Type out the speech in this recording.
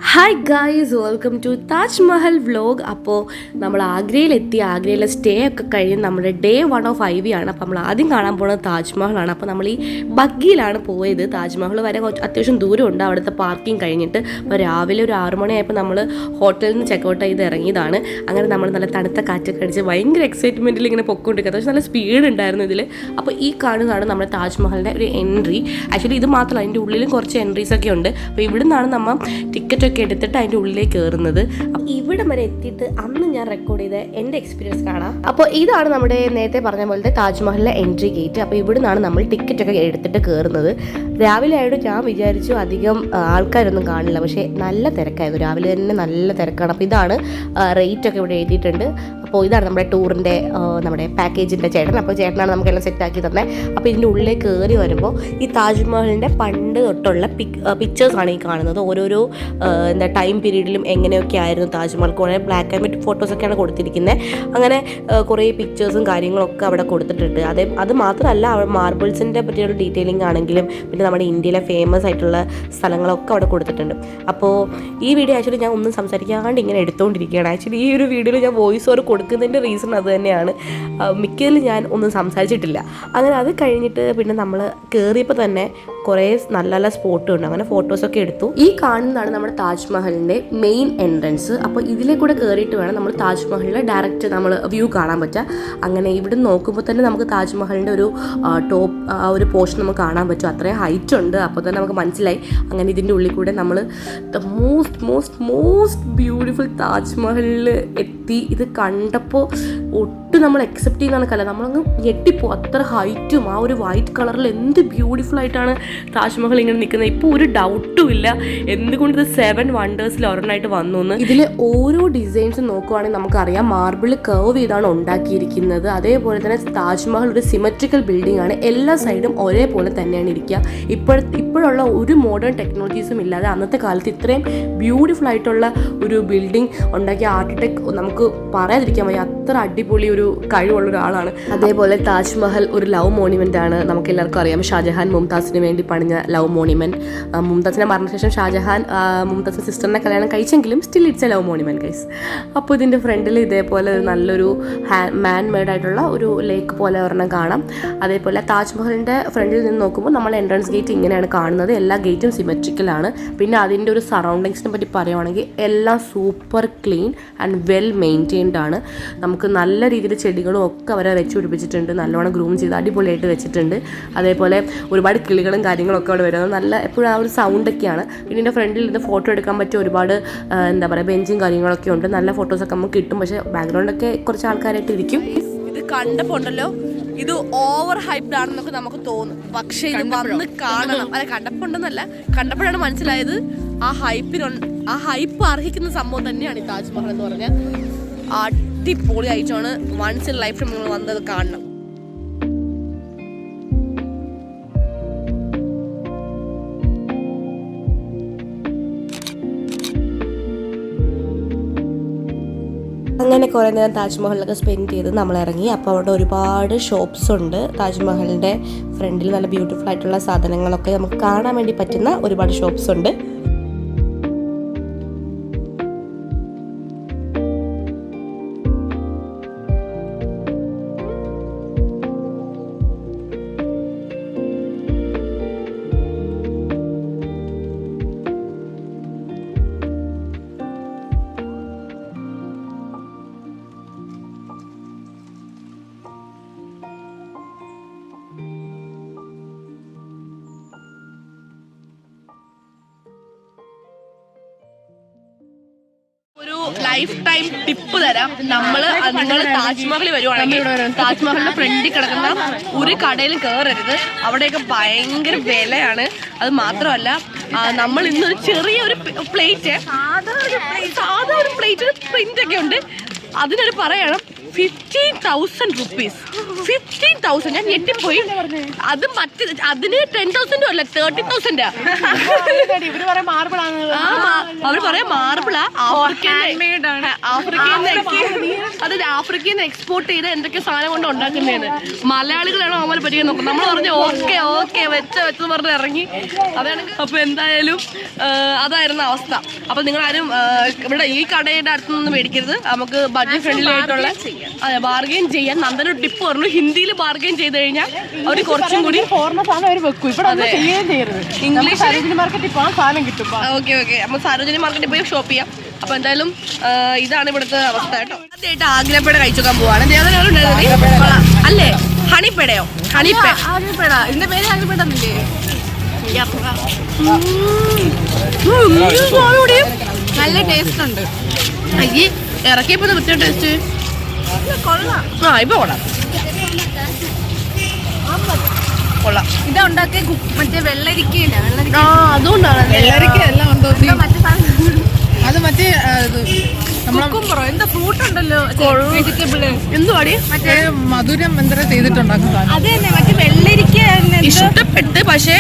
Hi guys, welcome to Taj Mahal vlog. അപ്പോൾ നമ്മൾ ആഗ്രയിലെത്തി. ആഗ്രയിലെ stay ഒക്കെ കഴിഞ്ഞ് നമ്മുടെ ഡേ 1 ഓഫ് IV ആണ്. അപ്പോൾ നമ്മൾ ആദ്യം കാണാൻ പോകുന്നത് താജ്മഹലാണ്. അപ്പോൾ നമ്മൾ ഈ ബഗ്ഗിയിലാണ് പോയത്. താജ്മഹൽ വരെ അത്യാവശ്യം ദൂരമുണ്ട് അവിടുത്തെ പാർക്കിംഗ് കഴിഞ്ഞിട്ട്. അപ്പോൾ രാവിലെ ഒരു 6 മണിയായപ്പോൾ നമ്മൾ ഹോട്ടലിൽ നിന്ന് ചെക്കൗട്ട് ചെയ്ത് ഇറങ്ങിയതാണ്. അങ്ങനെ നമ്മൾ നല്ല തണുത്ത കാറ്റൊക്കെ അടിച്ച് ഭയങ്കര എക്സൈറ്റ്മെൻറ്റിൽ ഇങ്ങനെ പൊക്കോണ്ടിരിക്കുക. പക്ഷേ നല്ല സ്പീഡ് ഉണ്ടായിരുന്നു ഇതിൽ. അപ്പോൾ ഈ കാണുന്നതാണ് നമ്മുടെ താജ്മഹലിൻ്റെ ഒരു എൻട്രി. ആക്ച്വലി ഇത് മാത്രമല്ല, അതിൻ്റെ ഉള്ളിലും കുറച്ച് എൻട്രീസൊക്കെ ഉണ്ട്. അപ്പോൾ ഇവിടെ നിന്നാണ് നമ്മൾ ടിക്കറ്റ് എടുത്തിട്ട് അതിൻ്റെ ഉള്ളിലേക്ക് കയറുന്നത്. ഇവിടെ വരെ എത്തിയിട്ട് അന്ന് ഞാൻ റെക്കോർഡ് ചെയ്ത എൻ്റെ എക്സ്പീരിയൻസ് കാണാം. അപ്പോൾ ഇതാണ് നമ്മുടെ നേരത്തെ പറഞ്ഞ പോലത്തെ താജ്മഹലിലെ എൻട്രി ഗേറ്റ്. അപ്പോൾ ഇവിടെ നിന്നാണ് നമ്മൾ ടിക്കറ്റൊക്കെ എടുത്തിട്ട് കയറുന്നത്. രാവിലെ ആയിട്ട് ഞാൻ വിചാരിച്ചു അധികം ആൾക്കാരൊന്നും കാണില്ല, പക്ഷേ നല്ല തിരക്കായിരുന്നു. രാവിലെ തന്നെ നല്ല തിരക്കാണ്. അപ്പോൾ ഇതാണ് റേറ്റൊക്കെ ഇവിടെ എഴുതിയിട്ടുണ്ട്. അപ്പോൾ ഇതാണ് നമ്മുടെ ടൂറിൻ്റെ നമ്മുടെ പാക്കേജിൻ്റെ ചേട്ടൻ. അപ്പോൾ ചേട്ടനാണ് നമുക്കെല്ലാം സെറ്റാക്കി തന്നെ. അപ്പോൾ ഇതിൻ്റെ ഉള്ളിലേക്ക് കയറി വരുമ്പോൾ ഈ താജ്മഹലിൻ്റെ പണ്ട് തൊട്ടുള്ള പിക്ചേഴ്സാണ് ഈ കാണുന്നത്. ഓരോരോ എന്താ ടൈം പീരീഡിലും എങ്ങനെയൊക്കെ ആയിരുന്നു താജ്മഹൽ. കുറേ ബ്ലാക്ക് ആൻഡ് വൈറ്റ് ഫോട്ടോസൊക്കെയാണ് കൊടുത്തിരിക്കുന്നത്. അങ്ങനെ കുറേ പിക്ചേഴ്സും കാര്യങ്ങളൊക്കെ അവിടെ കൊടുത്തിട്ടുണ്ട്. അത് മാത്രമല്ല, മാർബിൾസിൻ്റെ പറ്റിയുള്ള ഡീറ്റെയിലിംഗ് ആണെങ്കിലും പിന്നെ നമ്മുടെ ഇന്ത്യയിലെ ഫേമസ് ആയിട്ടുള്ള സ്ഥലങ്ങളൊക്കെ അവിടെ കൊടുത്തിട്ടുണ്ട്. അപ്പോൾ ഈ വീഡിയോ ആക്ച്വലി ഞാൻ ഒന്നും സംസാരിക്കാണ്ട് ഇങ്ങനെ എടുത്തുകൊണ്ടിരിക്കുകയാണ്. ആക്ച്വലി ഈ ഒരു വീഡിയോയിൽ ഞാൻ വോയിസ് ഓവർ കൊടുക്കുന്നതിൻ്റെ റീസൺ അത് തന്നെയാണ്. മിക്കതിൽ ഞാൻ ഒന്നും സംസാരിച്ചിട്ടില്ല. അങ്ങനെ അത് കഴിഞ്ഞിട്ട് പിന്നെ നമ്മൾ കയറിയപ്പോൾ തന്നെ കുറേ നല്ല നല്ല സ്പോട്ടുണ്ട്. അങ്ങനെ ഫോട്ടോസൊക്കെ എടുത്തു. ഈ കാണുന്നതാണ് നമ്മുടെ താജ്മഹലിൻ്റെ മെയിൻ എൻട്രൻസ്. അപ്പോൾ ഇതിലെ കൂടെ കയറിയിട്ട് വേണം നമ്മൾ താജ്മഹലിലെ ഡയറക്റ്റ് നമ്മൾ വ്യൂ കാണാൻ പറ്റുക. അങ്ങനെ ഇവിടെ നോക്കുമ്പോൾ തന്നെ നമുക്ക് താജ്മഹലിൻ്റെ ഒരു ടോപ്പ് ഒരു പോർഷൻ നമുക്ക് കാണാൻ പറ്റും. അത്രയും ഹൈറ്റ് ഉണ്ട്. അപ്പോൾ തന്നെ നമുക്ക് മനസ്സിലായി. അങ്ങനെ ഇതിൻ്റെ ഉള്ളിൽ കൂടെ നമ്മൾ ദ മോസ്റ്റ് ബ്യൂട്ടിഫുൾ താജ്മഹലിൽ എത്തി. ഇത് കണ്ടപ്പോൾ ഒട്ടും നമ്മൾ എക്സെപ്റ്റ് ചെയ്യുന്ന കല നമ്മളങ്ങ് ഞെട്ടിപ്പോവും. അത്ര ഹൈറ്റും ആ ഒരു വൈറ്റ് കളറിൽ എന്ത് ബ്യൂട്ടിഫുൾ ആയിട്ടാണ് താജ്മഹൽ ഇങ്ങനെ നിൽക്കുന്നത്. ഇപ്പോൾ ഒരു ഡൗട്ടും ഇല്ല എന്തുകൊണ്ട് ഇത് 7 വണ്ടേഴ്സിൽ ഒരെണ്ണമായിട്ട് വന്നു എന്ന്. ഇതിൽ ഓരോ ഡിസൈൻസും നോക്കുവാണെങ്കിൽ നമുക്കറിയാം മാർബിൾ കർവ് ചെയ്താണ് ഉണ്ടാക്കിയിരിക്കുന്നത്. അതേപോലെ തന്നെ താജ്മഹൽ ഒരു സിമെട്രിക്കൽ ബിൽഡിംഗ് ആണ്. എല്ലാ സൈഡും ഒരേപോലെ തന്നെയാണ് ഇരിക്കുക. ഇപ്പോഴുള്ള ഒരു മോഡേൺ ടെക്നോളജീസും ഇല്ലാതെ അന്നത്തെ കാലത്ത് ഇത്രയും ബ്യൂട്ടിഫുൾ ആയിട്ടുള്ള ഒരു ബിൽഡിംഗ് ഉണ്ടാക്കിയ ആർക്കിടെക്ട് നമുക്ക് പറയാതിരിക്കാൻ വയ്യ. അത്ര അടിപൊളി ഒരു കഴിവുള്ള ഒരാളാണ്. അതേപോലെ താജ്മഹൽ ഒരു ലവ് മോണിമെന്റ് ആണ്. നമുക്ക് എല്ലാവർക്കും അറിയാം, ഷാജഹാൻ മുംതാസിന് വേണ്ടി പണിഞ്ഞ ലവ് മോണിമെന്റ്. മുംതാസിനെ മരണശേഷം ഷാജഹാൻ മുംതാസിന്റെ സിസ്റ്ററിനെ കല്യാണം കഴിച്ചെങ്കിലും still it's a love monument guys. അപ്പോൾ ഇതിൻ്റെ ഫ്രണ്ടിൽ ഇതേപോലെ നല്ലൊരു മാൻ മെയ്ഡ് ആയിട്ടുള്ള ഒരു ലേക്ക് പോലെ ഒരെണ്ണം കാണാം. അതേപോലെ താജ്മഹലിൻ്റെ ഫ്രണ്ടിൽ നിന്ന് നോക്കുമ്പോൾ നമ്മൾ എൻട്രൻസ് ഗേറ്റ് ഇങ്ങനെയാണ് കാണുന്നത്. എല്ലാ ഗേറ്റും സിമെട്രിക്കലാണ്. പിന്നെ അതിൻ്റെ ഒരു സറൗണ്ടിങ്സിനെ പറ്റി പറയുവാണെങ്കിൽ എല്ലാം super clean and well maintained ആണ്. നമുക്ക് നല്ല രീതിയിൽ ചെടികളും ഒക്കെ അവരെ വെച്ച് പിടിപ്പിച്ചിട്ടുണ്ട്. നല്ലോണം ഗ്രൂം ചെയ്ത് അടിപൊളിയായിട്ട് വെച്ചിട്ടുണ്ട്. അതേപോലെ ഒരുപാട് കിളികളും കാര്യങ്ങളൊക്കെ അവിടെ വരുന്നത്. നല്ല എപ്പോഴും ആ ഒരു സൗണ്ടൊക്കെയാണ്. പിന്നെ ഇതിൻ്റെ ഫ്രണ്ടിൽ നിന്ന് ഫോട്ടോ എടുക്കാൻ പറ്റിയ ഒരുപാട് എന്താ പറയുക ബെഞ്ചും കാര്യങ്ങളൊക്കെ ഉണ്ട്. നല്ല ഫോട്ടോസൊക്കെ നമുക്ക് കിട്ടും. പക്ഷേ ബാക്ക്ഗ്രൗണ്ടൊക്കെ കുറച്ച് ആൾക്കാരായിട്ട് ഇരിക്കും. ഇത് കണ്ടപ്പോൾ ഉണ്ടല്ലോ, ഇത് ഓവർ ഹൈപ്ഡ് ആണെന്നൊക്കെ നമുക്ക് തോന്നും. പക്ഷേ ഇത് വന്ന് കാണണം. അല്ല, കണ്ടപ്പോൾ ഉണ്ടെന്നല്ല, കണ്ടപ്പോഴാണ് മനസ്സിലായത് ആ ഹൈപ്പ് അർഹിക്കുന്ന സംഭവം തന്നെയാണ് ഈ താജ്മഹൽ എന്ന് പറഞ്ഞാൽ. അടിപൊളിയായിട്ടാണ്. വൺസ് ഇൻ ലൈഫ് നിങ്ങൾ വന്നത് കാണണം. അങ്ങനെ കുറേ നേരം താജ്മഹലിലൊക്കെ സ്പെൻഡ് ചെയ്ത് നമ്മൾ ഇറങ്ങി. അപ്പോൾ അവിടെ ഒരുപാട് ഷോപ്സ് ഉണ്ട്. താജ്മഹലിൻ്റെ ഫ്രണ്ടിൽ നല്ല ബ്യൂട്ടിഫുൾ ആയിട്ടുള്ള സാധനങ്ങളൊക്കെ നമുക്ക് കാണാൻ വേണ്ടി പറ്റുന്ന ഒരുപാട് ഷോപ്സ് ഉണ്ട്. ലൈഫ് ടൈം ടിപ്പ് തരാം. നിങ്ങൾ താജ്മഹൽ വരുവാണെങ്കിൽ താജ്മഹലിന്റെ ഫ്രണ്ടിൽ കിടക്കുന്ന ഒരു കടയിൽ കയറരുത്. അവിടെയൊക്കെ ഭയങ്കര വിലയാണ്. അത് മാത്രമല്ല, നമ്മൾ ഇന്നൊരു ചെറിയൊരു പ്ലേറ്റ് സാധാ ഒരു പ്ലേറ്റിന് പ്രിന്റ് ഒക്കെ ഉണ്ട്. അതിനൊരു പറയണം 15,000 rupees. 15,000. ഞാൻ ഞെട്ടിപ്പോയി. അത് അതിന് 10,000 അല്ല 30,000. അവര് പറയാ മാർബിളാ, ആഫ്രിക്കയിൽ നിന്ന് എക്സ്പോർട്ട് ചെയ്ത് എന്തൊക്കെ സാധനം കൊണ്ട് ഉണ്ടാക്കുന്നതാണ്. മലയാളികളാണോ അവരെ പറ്റിക്കാൻ നോക്കും. നമ്മൾ പറഞ്ഞു ഓക്കെ വെച്ചെന്ന് പറഞ്ഞ് ഇറങ്ങി. അതാണ്. അപ്പൊ എന്തായാലും അതായിരുന്നു അവസ്ഥ. അപ്പൊ നിങ്ങളാരും ഇവിടെ ഈ കടയുടെ അടുത്തൊന്നും മേടിക്കരുത്. നമുക്ക് ബഡ്ജറ്റ് ഫ്രണ്ട്ലി ആയിട്ടുള്ള ബാർഗെയിൻ ചെയ്യാൻ. നന്ദന ടിപ്പ് പറഞ്ഞു, ഹിന്ദിയിൽ ബാർഗെയിൻ ചെയ്ത് കഴിഞ്ഞാൽ അവർ കുറച്ചും കൂടി ഇംഗ്ലീഷ് ഓക്കെ നമ്മൾ സരോജിനി മാർക്കറ്റിൽ പോയി ഷോപ്പ് ചെയ്യാം. അപ്പൊ എന്തായാലും ഇതാണ് ഇവിടുത്തെ അവസ്ഥ കേട്ടോ. ആദ്യമായിട്ട് ആഗ്രഹപ്പേട കഴിച്ചോക്കാൻ പോവാണ്. അല്ലേ ഹണിപ്പേടയോ? ഹണിപ്പേട ഇതിന്റെ പേര് ആഗ്രഹപ്പേടല്ലേ? നല്ല ടേസ്റ്റ് ഉണ്ട്. ഈ ഇറക്കിയപ്പോ വൃത്തിയ ടേസ്റ്റ്. ആ ഇപ്പൊ കൊള്ളാം. ഇതാ ഉണ്ടാക്കിയ മറ്റേ വെള്ളരിക്കയില്ല. അതുകൊണ്ടാണ് അത് മറ്റേ എന്താ ഫ്രൂട്ട് ഉണ്ടല്ലോ, വെജിറ്റബിള് എന്തുവാടി മറ്റേ മധുരം എന്താ ചെയ്തിട്ടുണ്ടാക്കുന്നത്. അത് തന്നെ മറ്റേ വെള്ളരിക്ക ഇഷ്ടപ്പെട്ട്. പക്ഷേ